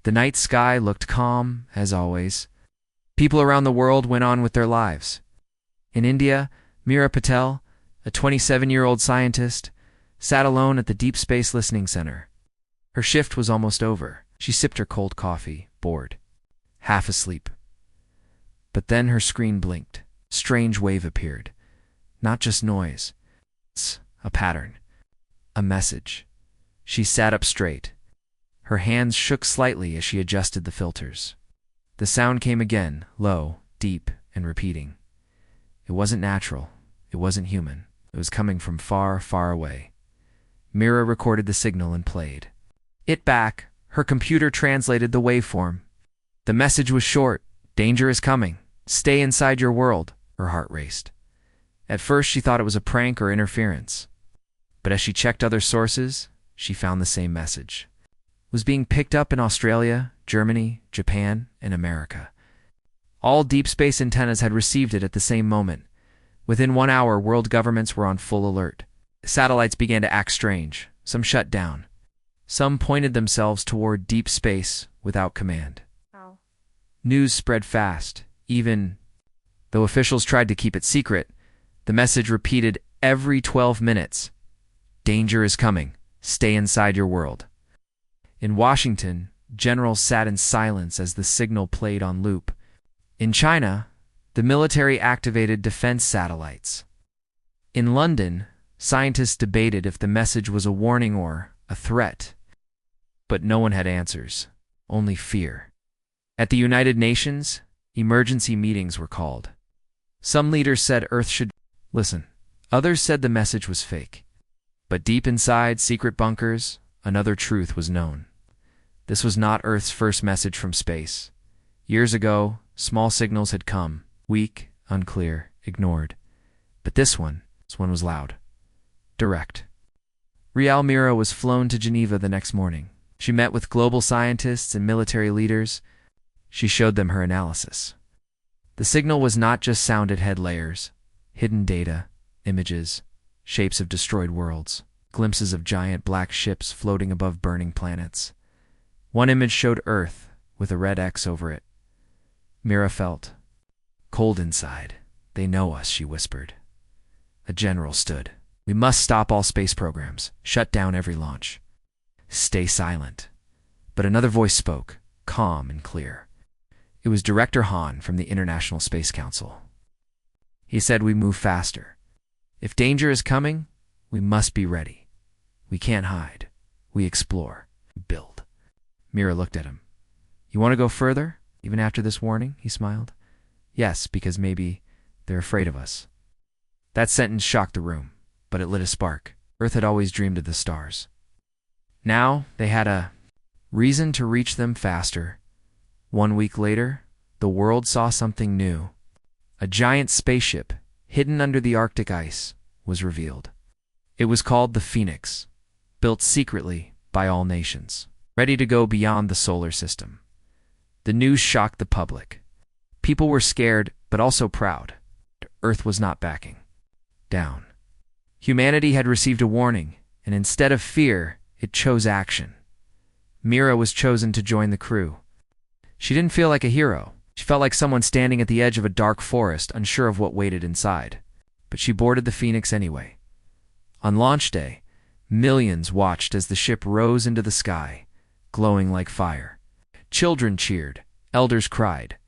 The night sky looked calm, as always. People around the world went on with their lives. In India, Meera Patel, a 27-year-old scientist, sat alone at the Deep Space Listening Center. Her shift was almost over. She sipped her cold coffee, bored, half asleep. But then her screen blinked. A strange wave appeared. Not just noise. It's a pattern. A message. She sat up straight. Her hands shook slightly as she adjusted the filters. The sound came again, low, deep, and repeating. It wasn't natural. It wasn't human. It was coming from far, far away. Meera recorded the signal and played it back. Her computer translated the waveform. The message was short. Danger is coming. Stay inside your world. Her heart raced. At first she thought it was a prank or interference. But as she checked other sources, she found the same message. It was being picked up in Australia, Germany, Japan, and America. All deep space antennas had received it at the same moment. Within 1 hour, world governments were on full alert. Satellites began to act strange. Some shut down. Some pointed themselves toward deep space without command. Wow. News spread fast. Even though officials tried to keep it secret, the message repeated every 12 minutes. Danger is coming. Stay inside your world. In Washington, generals sat in silence as the signal played on loop. In China, the military activated defense satellites. In London, scientists debated if the message was a warning or a threat. But no one had answers, only fear. At the United Nations, emergency meetings were called. Some leaders said Earth should listen. Others said the message was fake. But deep inside secret bunkers, another truth was known. This was not Earth's first message from space. Years ago, small signals had come, weak, unclear, ignored. But this one was loud, direct. Rial Meera was flown to Geneva the next morning. She met with global scientists and military leaders. She showed them her analysis. The signal was not just sound it had layers, hidden data, images, shapes of destroyed worlds, glimpses of giant black ships floating above burning planets. One image showed Earth with a red X over it. Meera felt cold inside. They know us, she whispered. A general stood. We must stop all space programs, shut down every launch. Stay silent. But another voice spoke, calm and clear. It was Director Han from the International Space Council. He said we move faster. If danger is coming, we must be ready. We can't hide. We explore. Build. Meera looked at him. You want to go further, even after this warning? He smiled. Yes, because maybe they're afraid of us. That sentence shocked the room, but it lit a spark. Earth had always dreamed of the stars. Now they had a reason to reach them faster. 1 week later, the world saw something new. A giant spaceship, hidden under the Arctic ice, was revealed. It was called the Phoenix, built secretly by all nations, ready to go beyond the solar system. The news shocked the public. People were scared, but also proud. Earth was not backing down. Humanity had received a warning, and instead of fear, it chose action. Meera was chosen to join the crew. She didn't feel like a hero. She felt like someone standing at the edge of a dark forest, unsure of what waited inside. But she boarded the Phoenix anyway. On launch day, millions watched as the ship rose into the sky, glowing like fire. Children cheered. Elders cried.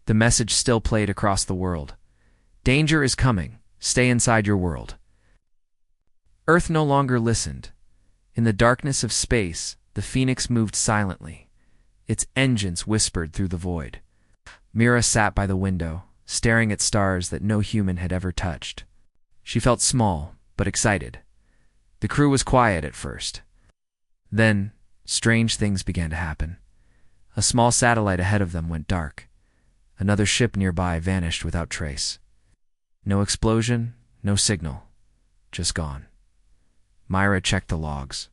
The message still played across the world. Danger is coming. Stay inside your world. Earth no longer listened. In the darkness of space, the Phoenix moved silently. Its engines whispered through the void. Meera sat by the window, staring at stars that no human had ever touched. She felt small, but excited. The crew was quiet at first. Then, strange things began to happen. A small satellite ahead of them went dark. Another ship nearby vanished without trace. No explosion, no signal. Just gone. Meera checked the logs.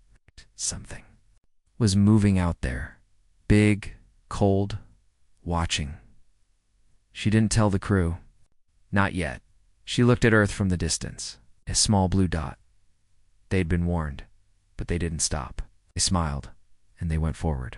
Something was moving out there. Big, cold, watching. She didn't tell the crew. Not yet. She looked at Earth from the distance. A small blue dot. They'd been warned, but they didn't stop. They smiled, and they went forward.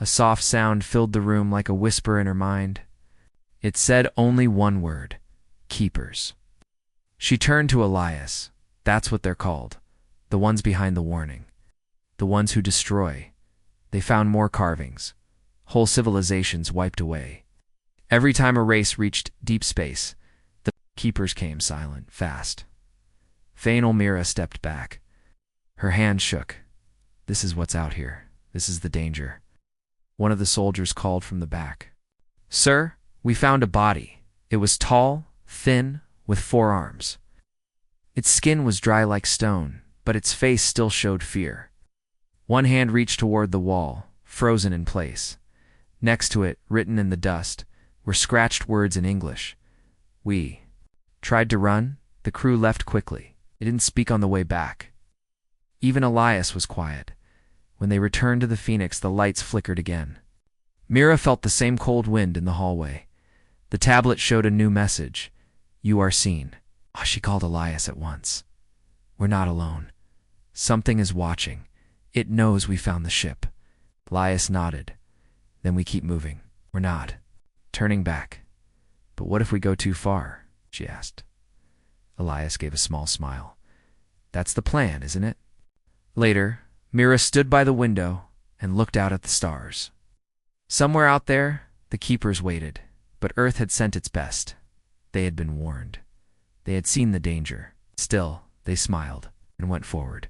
A soft sound filled the room like a whisper in her mind. It said only one word: keepers. She turned to Elias. That's what they're called. The ones behind the warning. The ones who destroy. They found more carvings. Whole civilizations wiped away. Every time a race reached deep space, the keepers came silent, fast. Fain Mira stepped back. Her hand shook. This is what's out here. This is the danger. One of the soldiers called from the back. Sir, we found a body. It was tall, thin, with 4 arms. Its skin was dry like stone, but its face still showed fear. One hand reached toward the wall, frozen in place. Next to it, written in the dust, were scratched words in English. We tried to run. The crew left quickly. It didn't speak on the way back. Even Elias was quiet. When they returned to the Phoenix, the lights flickered again. Mira felt the same cold wind in the hallway. The tablet showed a new message. You are seen. Oh, she called Elias at once. We're not alone. Something is watching. It knows we found the ship. Elias nodded. Then we keep moving. We're not turning back. But what if we go too far? She asked. Elias gave a small smile. That's the plan, isn't it? Later, Mira stood by the window and looked out at the stars. Somewhere out there, the keepers waited, but Earth had sent its best. They had been warned. They had seen the danger. Still, they smiled and went forward.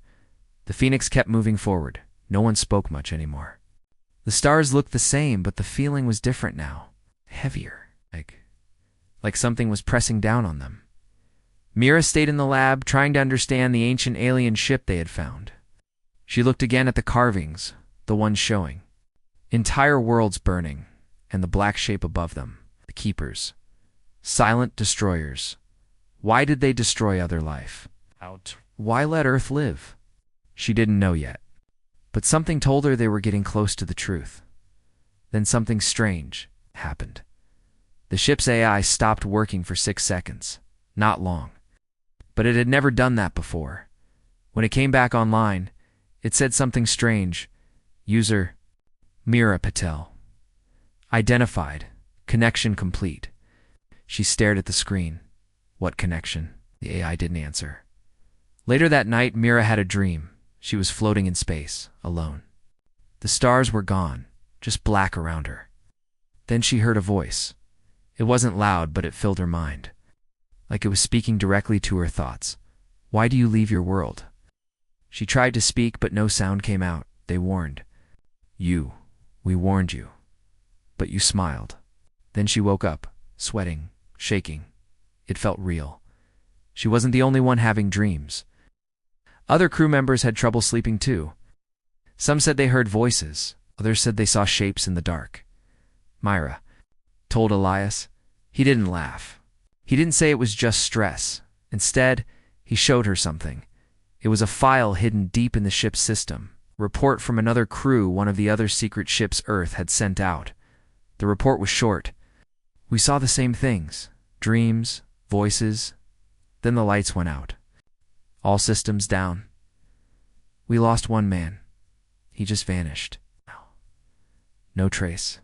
The Phoenix kept moving forward. No one spoke much anymore. The stars looked the same, but the feeling was different now. Heavier, like something was pressing down on them. Mira stayed in the lab, trying to understand the ancient alien ship they had found. She looked again at the carvings, the ones showing. Entire worlds burning, and the black shape above them, the keepers. Silent destroyers. Why did they destroy other life? Why let Earth live? She didn't know yet. But something told her they were getting close to the truth. Then something strange happened. The ship's AI stopped working for 6 seconds. Not long. But it had never done that before. When it came back online, it said something strange. User Mira Patel. Identified. Connection complete. She stared at the screen. What connection? The AI didn't answer. Later that night, Mira had a dream. She was floating in space, alone. The stars were gone, just black around her. Then she heard a voice. It wasn't loud, but it filled her mind. Like it was speaking directly to her thoughts. Why do you leave your world? She tried to speak, but no sound came out. They warned. We warned you. But you smiled. Then she woke up, sweating, shaking. It felt real. She wasn't the only one having dreams. Other crew members had trouble sleeping too. Some said they heard voices. Others said they saw shapes in the dark. Myra told Elias. He didn't laugh. He didn't say it was just stress. Instead, he showed her something. It was a file hidden deep in the ship's system. A report from another crew one of the other secret ships Earth had sent out. The report was short. We saw the same things. Dreams, voices. Then the lights went out. All systems down. We lost one man. He just vanished. No trace.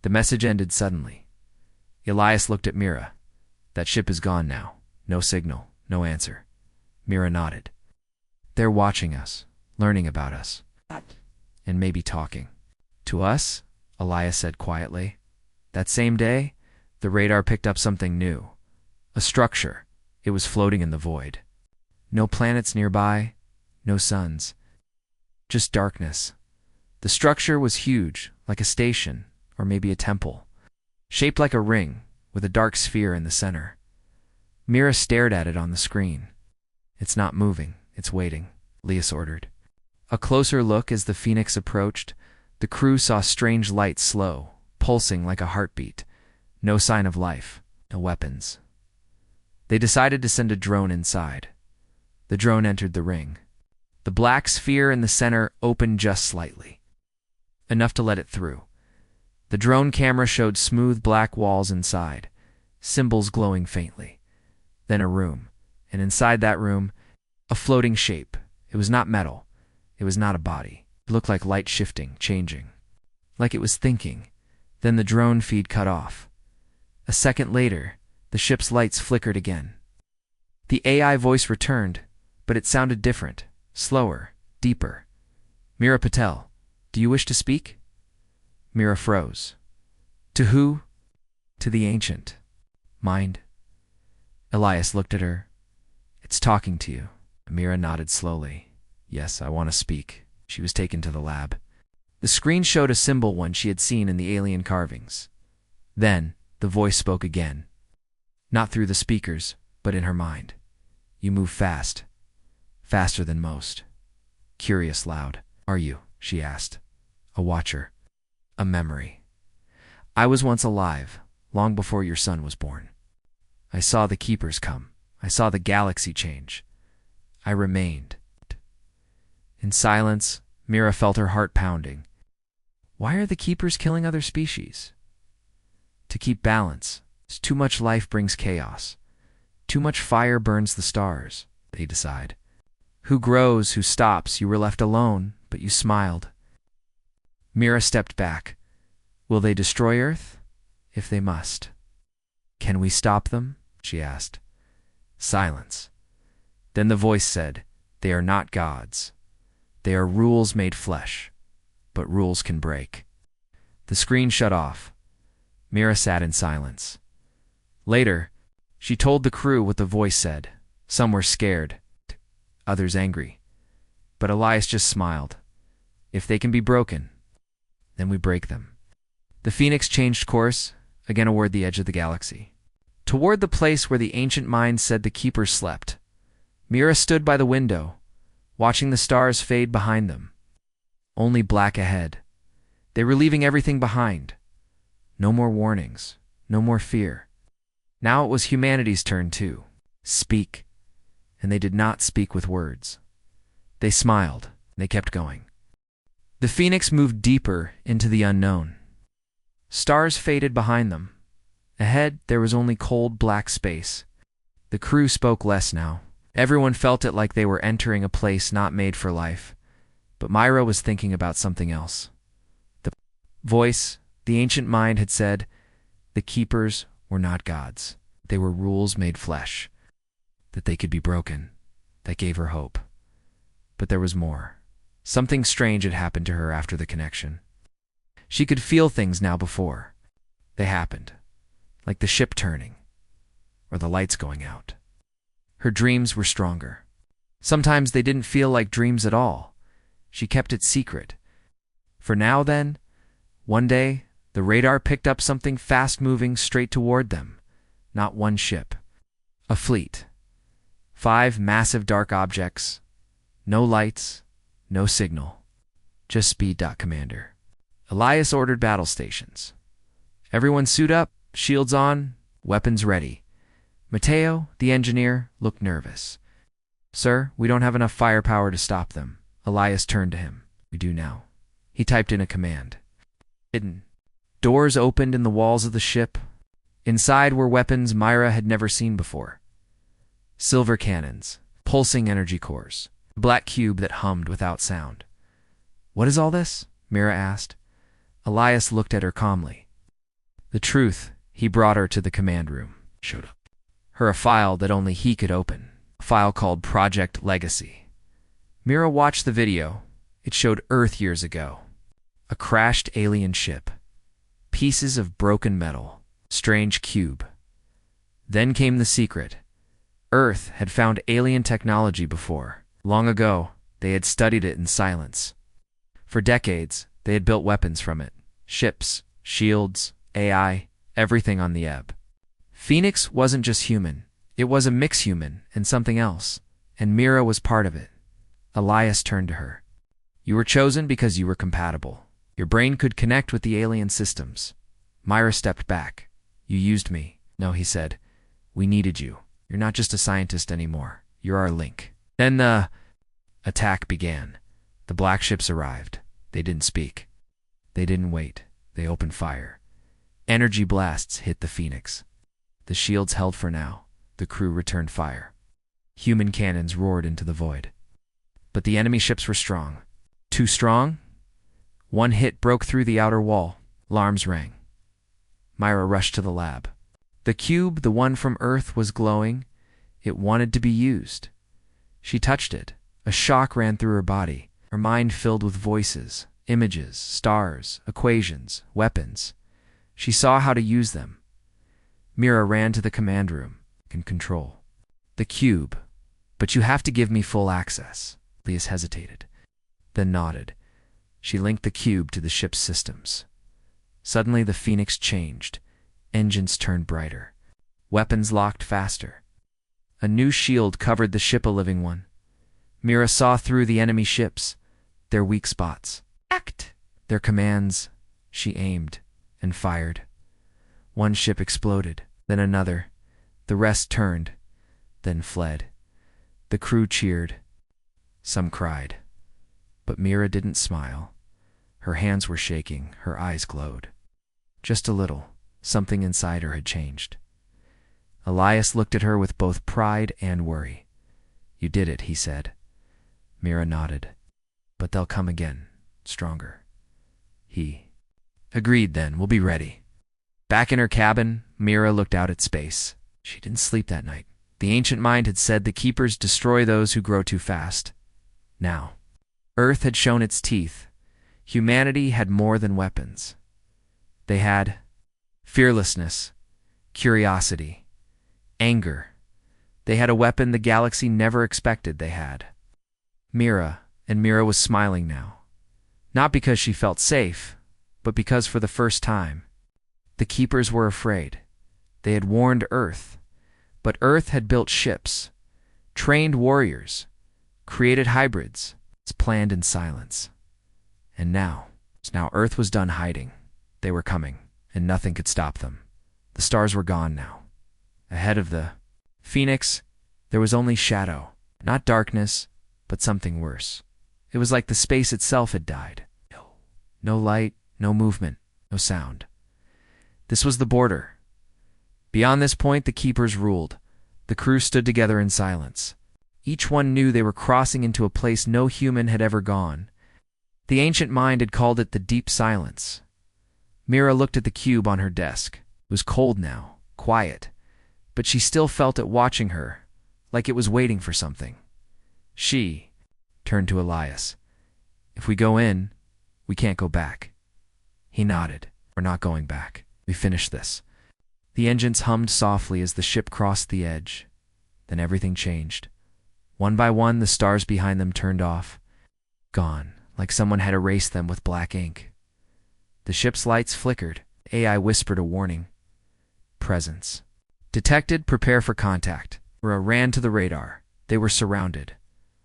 The message ended suddenly. Elias looked at Mira. That ship is gone now. No signal, no answer. Mira nodded. They're watching us, learning about us, and maybe talking. To us, Elias said quietly. That same day, the radar picked up something new. A structure. It was floating in the void. No planets nearby, no suns. Just darkness. The structure was huge, like a station, or maybe a temple. Shaped like a ring, with a dark sphere in the center. Mira stared at it on the screen. It's not moving, it's waiting, Elias ordered. A closer look as the Phoenix approached. The crew saw strange lights slow, pulsing like a heartbeat. No sign of life, no weapons. They decided to send a drone inside. The drone entered the ring. The black sphere in the center opened just slightly. Enough to let it through. The drone camera showed smooth black walls inside, symbols glowing faintly. Then a room, and inside that room, a floating shape. It was not metal. It was not a body. It looked like light shifting, changing. like it was thinking. Then the drone feed cut off. A second later, the ship's lights flickered again. The AI voice returned, but it sounded different, slower, deeper. Mira Patel, do you wish to speak? Mira froze. To who? To the ancient mind. Elias looked at her. It's talking to you. Mira nodded slowly. Yes, I want to speak. She was taken to the lab. The screen showed a symbol one she had seen in the alien carvings. Then, the voice spoke again. Not through the speakers, but in her mind. You move fast. Faster than most. Curious loud. Are you? She asked. A watcher. A memory. I was once alive, long before your son was born. I saw the keepers come. I saw the galaxy change. I remained. In silence, Mira felt her heart pounding. Why are the keepers killing other species? To keep balance. Too much life brings chaos. Too much fire burns the stars, they decide. Who grows, who stops? You were left alone, but you smiled. Mira stepped back. Will they destroy Earth? If they must. Can we stop them? She asked. Silence. Then the voice said, they are not gods. They are rules made flesh. But rules can break. The screen shut off. Mira sat in silence. Later, she told the crew what the voice said. Some were scared, others angry. But Elias just smiled. If they can be broken, then we break them. The Phoenix changed course, again toward the edge of the galaxy. Toward the place where the ancient mind said the keepers slept. Mira stood by the window, watching the stars fade behind them. Only black ahead. They were leaving everything behind. No more warnings, no more fear. Now it was humanity's turn too. Speak. And they did not speak with words. They smiled. They kept going. The Phoenix moved deeper into the unknown. Stars faded behind them. Ahead, there was only cold black space. The crew spoke less now. Everyone felt it like they were entering a place not made for life. But Myra was thinking about something else. The voice, the ancient mind had said, the keepers were not gods. They were rules made flesh. That they could be broken. That gave her hope. But there was more. Something strange had happened to her after the connection. She could feel things now before. They happened. Like the ship turning. Or the lights going out. Her dreams were stronger. Sometimes they didn't feel like dreams at all. She kept it secret. For now then, one day, the radar picked up something fast-moving straight toward them. Not one ship. A fleet. 5 massive dark objects. No lights, no signal. Just speed. Commander. Elias ordered battle stations. Everyone suit up, shields on, weapons ready. Mateo, the engineer, looked nervous. Sir, we don't have enough firepower to stop them. Elias turned to him. We do now. He typed in a command. Hidden. Doors opened in the walls of the ship. Inside were weapons Myra had never seen before. Silver cannons, pulsing energy cores, a black cube that hummed without sound. What is all this? Mira asked. Elias looked at her calmly. The truth. He brought her to the command room. Showed up. Her a file that only he could open. A file called Project Legacy. Mira watched the video. It showed Earth years ago. A crashed alien ship. Pieces of broken metal. Strange cube. Then came the secret. Earth had found alien technology before. Long ago, they had studied it in silence. For decades, they had built weapons from it. Ships, shields, AI, everything on the ebb. Phoenix wasn't just human. It was a mix human and something else. And Mira was part of it. Elias turned to her. You were chosen because you were compatible. Your brain could connect with the alien systems. Myra stepped back. You used me. No, he said. We needed you. You're not just a scientist anymore. You're our link. Then the attack began. The black ships arrived. They didn't speak. They didn't wait. They opened fire. Energy blasts hit the Phoenix. The shields held for now. The crew returned fire. Human cannons roared into the void. But the enemy ships were strong. Too strong? One hit broke through the outer wall. Alarms rang. Myra rushed to the lab. The cube, the one from Earth, was glowing. It wanted to be used. She touched it. A shock ran through her body. Her mind filled with voices, images, stars, equations, weapons. She saw how to use them. Mira ran to the command room. Control. The cube. But you have to give me full access. Elias hesitated, then nodded. She linked the cube to the ship's systems. Suddenly the Phoenix changed. Engines turned brighter. Weapons locked faster. A new shield covered the ship, a living one. Mira saw through the enemy ships, their weak spots. Act! Their commands. She aimed and fired. One ship exploded, then another. The rest turned, then fled. The crew cheered. Some cried. But Mira didn't smile. Her hands were shaking, her eyes glowed. Just a little. Something inside her had changed. Elias looked at her with both pride and worry. You did it, he said. Mira nodded. But they'll come again, stronger. He agreed. Then we'll be ready. Back in her cabin, Mira looked out at space. She didn't sleep that night. The ancient mind had said the keepers destroy those who grow too fast. Now, Earth had shown its teeth. Humanity had more than weapons. They had fearlessness, curiosity, anger. They had a weapon the galaxy never expected they had. Mira was smiling now. Not because she felt safe, but because for the first time, the keepers were afraid. They had warned Earth, but Earth had built ships, trained warriors, created hybrids. It's planned in silence. And now Earth was done hiding. They were coming, and nothing could stop them. The stars were gone now. Ahead of the Phoenix, there was only shadow, not darkness, but something worse. It was like the space itself had died. No light, no movement, no sound. This was the border. Beyond this point, the keepers ruled. The crew stood together in silence. Each one knew they were crossing into a place no human had ever gone. The ancient mind had called it the deep silence. Mira looked at the cube on her desk. It was cold now, quiet, but she still felt it watching her, like it was waiting for something. She turned to Elias. If we go in, we can't go back. He nodded. We're not going back. We finished this. The engines hummed softly as the ship crossed the edge. Then everything changed. One by one, the stars behind them turned off. Gone, like someone had erased them with black ink. The ship's lights flickered. AI whispered a warning. Presence. Detected, prepare for contact. Mira ran to the radar. They were surrounded.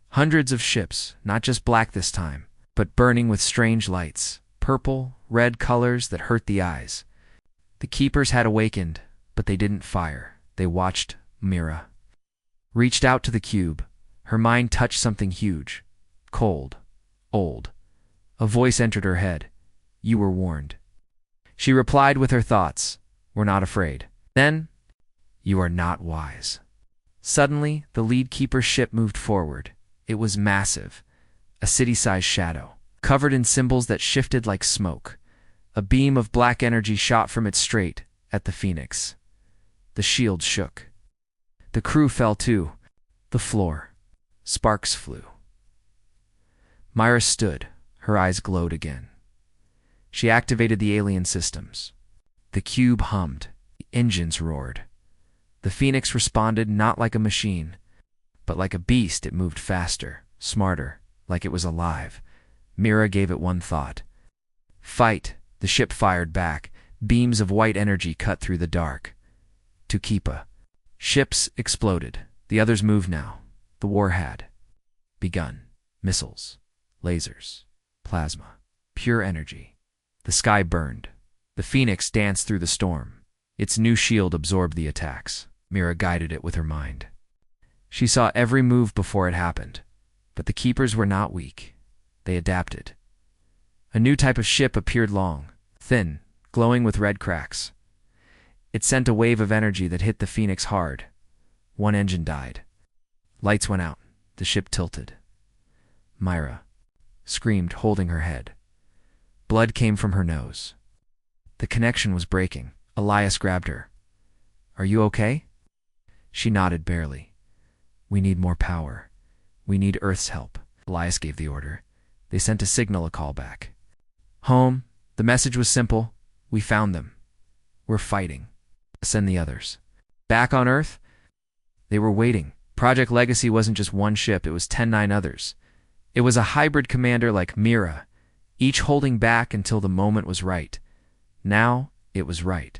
Hundreds of ships, not just black this time, but burning with strange lights, purple, red colors that hurt the eyes. The keepers had awakened, but they didn't fire. They watched. Mira reached out to the cube. Her mind touched something huge, cold, old. A voice entered her head. You were warned. She replied with her thoughts. We're not afraid. Then, you are not wise. Suddenly, the lead keeper's ship moved forward. It was massive, a city-sized shadow, covered in symbols that shifted like smoke. A beam of black energy shot from it straight at the Phoenix. The shield shook. The crew fell too. The floor. Sparks flew. Myra stood. Her eyes glowed again. She activated the alien systems. The cube hummed. The engines roared. The Phoenix responded not like a machine, but like a beast. It moved faster, smarter, like it was alive. Mira gave it one thought. Fight. The ship fired back. Beams of white energy cut through the dark. To Keepa. Ships exploded. The others moved now. The war had begun. Missiles, lasers, plasma, pure energy. The sky burned. The Phoenix danced through the storm. Its new shield absorbed the attacks. Mira guided it with her mind. She saw every move before it happened. But the keepers were not weak. They adapted. A new type of ship appeared, long, thin, glowing with red cracks. It sent a wave of energy that hit the Phoenix hard. One engine died. Lights went out. The ship tilted. Myra screamed, holding her head. Blood came from her nose. The connection was breaking. Elias grabbed her. "Are you okay?" She nodded barely. "We need more power. We need Earth's help." Elias gave the order. They sent a signal, a call back. "Home." The message was simple. "We found them. We're fighting. Send the others." Back on Earth, they were waiting. Project Legacy wasn't just one ship, it was 10-9 others. It was a hybrid commander like Mira, each holding back until the moment was right. Now, it was right.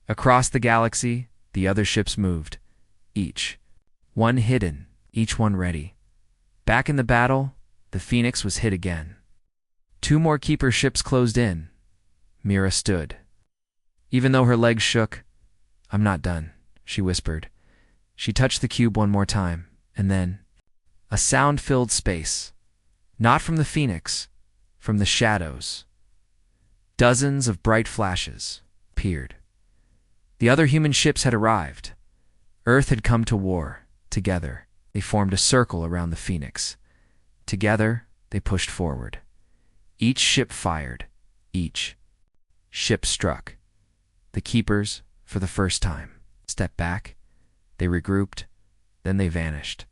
Across the galaxy, the other ships moved. Each one hidden, each one ready. Back in the battle, the Phoenix was hit again. 2 more Keeper ships closed in. Mira stood. Even though her legs shook, "I'm not done," she whispered. She touched the cube one more time, and then a sound-filled space. Not from the Phoenix, from the shadows. Dozens of bright flashes appeared. The other human ships had arrived. Earth had come to war. Together, they formed a circle around the Phoenix. Together, they pushed forward. Each ship fired. Each ship struck. The Keepers, for the first time, stepped back. They regrouped. Then they vanished.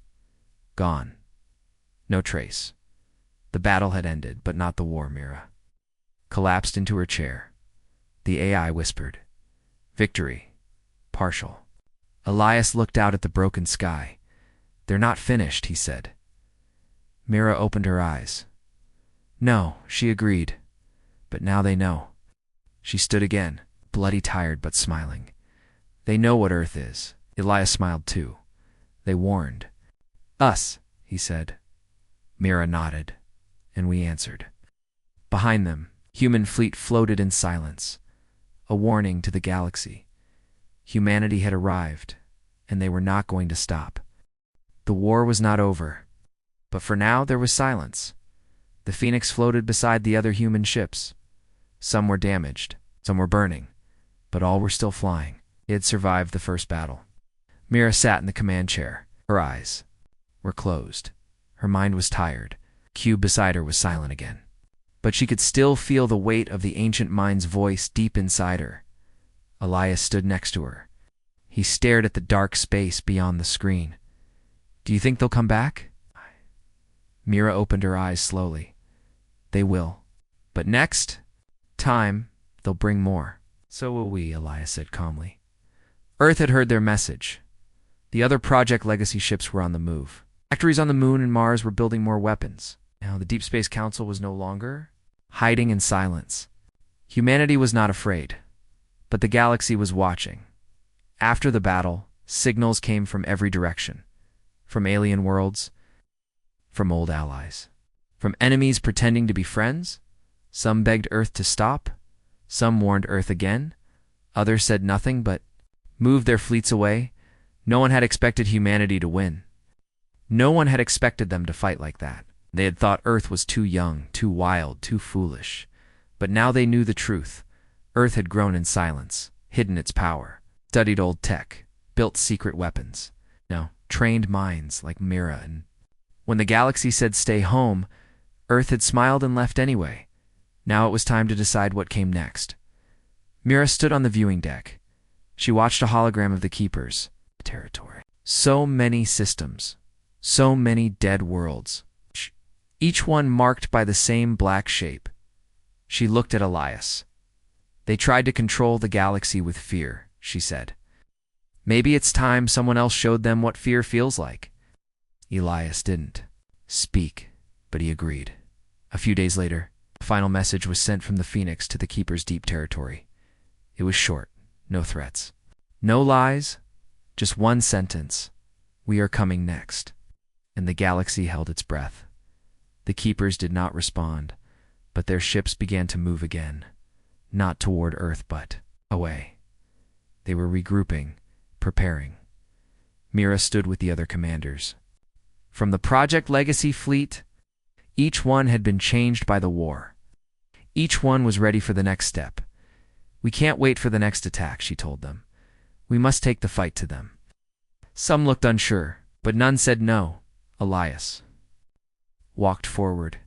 Gone. No trace. The battle had ended, but not the war. Mira collapsed into her chair. The AI whispered, "Victory. Partial." Elias looked out at the broken sky. "They're not finished," he said. Mira opened her eyes. "No," she agreed. "But now they know." She stood again, bloody tired but smiling. "They know what Earth is." Elias smiled too. "They warned." "Us," he said. Mira nodded, and we answered. Behind them, human fleet floated in silence, a warning to the galaxy. Humanity had arrived, and they were not going to stop. The war was not over, but for now there was silence. The Phoenix floated beside the other human ships. Some were damaged, some were burning, but all were still flying. It had survived the first battle. Mira sat in the command chair. Her eyes were closed. Her mind was tired. The cube beside her was silent again. But she could still feel the weight of the ancient mind's voice deep inside her. Elias stood next to her. He stared at the dark space beyond the screen. "Do you think they'll come back?" Mira opened her eyes slowly. "They will. But next time, they'll bring more." "So will we," Elias said calmly. Earth had heard their message. The other Project Legacy ships were on the move. Factories on the Moon and Mars were building more weapons. Now the Deep Space Council was no longer hiding in silence. Humanity was not afraid, but the galaxy was watching. After the battle, signals came from every direction. From alien worlds, from old allies, from enemies pretending to be friends. Some begged Earth to stop. Some warned Earth again. Others said nothing but moved their fleets away. No one had expected humanity to win. No one had expected them to fight like that. They had thought Earth was too young, too wild, too foolish. But now they knew the truth. Earth had grown in silence, hidden its power, studied old tech, built secret weapons. No, trained minds like Mira. And when the galaxy said stay home, Earth had smiled and left anyway. Now it was time to decide what came next. Mira stood on the viewing deck. She watched a hologram of the Keepers. Territory. So many systems. So many dead worlds. Each one marked by the same black shape. She looked at Elias. "They tried to control the galaxy with fear," she said. "Maybe it's time someone else showed them what fear feels like." Elias didn't speak, but he agreed. A few days later, the final message was sent from the Phoenix to the Keeper's deep territory. It was short, no threats. No lies, just one sentence. "We are coming next." And the galaxy held its breath. The Keepers did not respond, but their ships began to move again. Not toward Earth, but away. They were regrouping, preparing. Mira stood with the other commanders. From the Project Legacy fleet, each one had been changed by the war. Each one was ready for the next step. "We can't wait for the next attack," she told them. "We must take the fight to them." Some looked unsure, but none said no. Elias walked forward.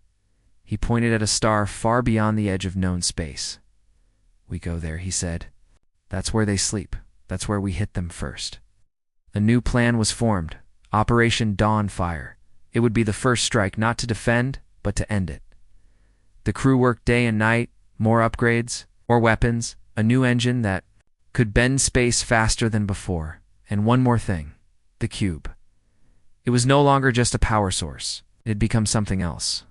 He pointed at a star far beyond the edge of known space. "We go there," he said. "That's where they sleep. That's where we hit them first." A new plan was formed, Operation Dawnfire. It would be the first strike not to defend, but to end it. The crew worked day and night, more upgrades, more weapons, a new engine that could bend space faster than before, and one more thing, the cube. It was no longer just a power source. It had become something else.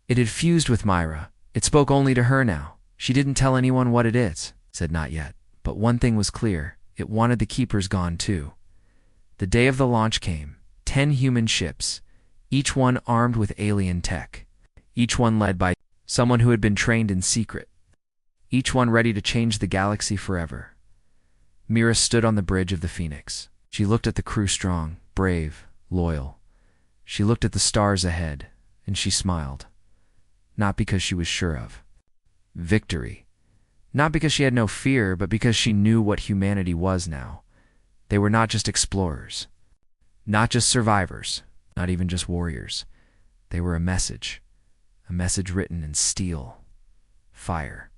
It had fused with Myra. It spoke only to her now. She didn't tell anyone what it is, said not yet. But one thing was clear. It wanted the Keepers gone too. The day of the launch came. 10 human ships, each one armed with alien tech. Each one led by someone who had been trained in secret. Each one ready to change the galaxy forever. Mira stood on the bridge of the Phoenix. She looked at the crew, strong, brave, loyal. She looked at the stars ahead, and she smiled. Not because she was sure of victory. Not because she had no fear, but because she knew what humanity was now. They were not just explorers, not just survivors, not even just warriors. They were a message written in steel, fire,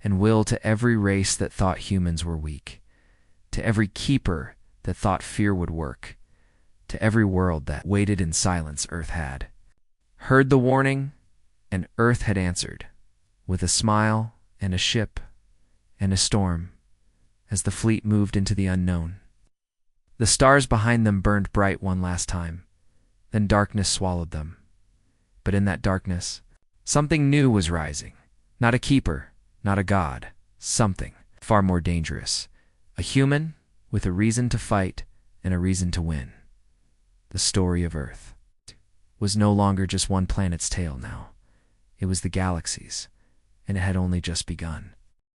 and will to every race that thought humans were weak, to every keeper that thought fear would work, to every world that waited in silence. Earth had heard the warning, and Earth had answered, with a smile and a ship and a storm, as the fleet moved into the unknown. The stars behind them burned bright one last time, then darkness swallowed them. But in that darkness, something new was rising. Not a keeper, not a god, something far more dangerous. A human with a reason to fight and a reason to win. The story of Earth was no longer just one planet's tale now. It was the galaxy's, and it had only just begun.